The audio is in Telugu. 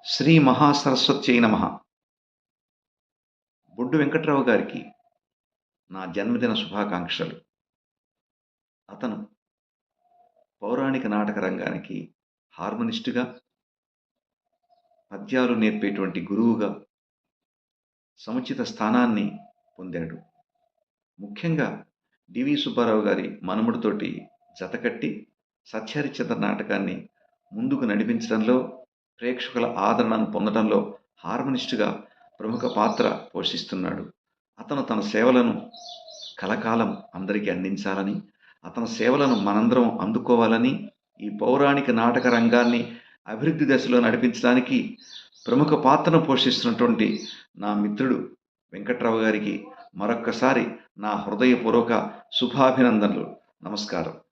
శ్రీ మహాసరస్వత్యై నమః. బొడ్డు వెంకట్రావు గారికి నా జన్మదిన శుభాకాంక్షలు. అతను పౌరాణిక నాటక రంగానికి హార్మోనిస్టుగా, పద్యాలు నేర్పేటువంటి గురువుగా సముచిత స్థానాన్ని పొందాడు. ముఖ్యంగా డివి సుబ్బారావు గారి మనుమడితోటి జతకట్టి సత్యహరిశ్చంద్ర నాటకాన్ని ముందుకు నడిపించడంలో, ప్రేక్షకుల ఆదరణను పొందడంలో హార్మోనిస్టుగా ప్రముఖ పాత్ర పోషిస్తున్నాడు. అతను తన సేవలను కలకాలం అందరికీ అందించాలని, అతని సేవలను మనందరం అందుకోవాలని, ఈ పౌరాణిక నాటక రంగాన్ని అభివృద్ధి దశలో నడిపించడానికి ప్రముఖ పాత్రను పోషిస్తున్నటువంటి నా మిత్రుడు వెంకట్రావు గారికి మరొక్కసారి నా హృదయపూర్వక శుభాభినందనలు. నమస్కారం.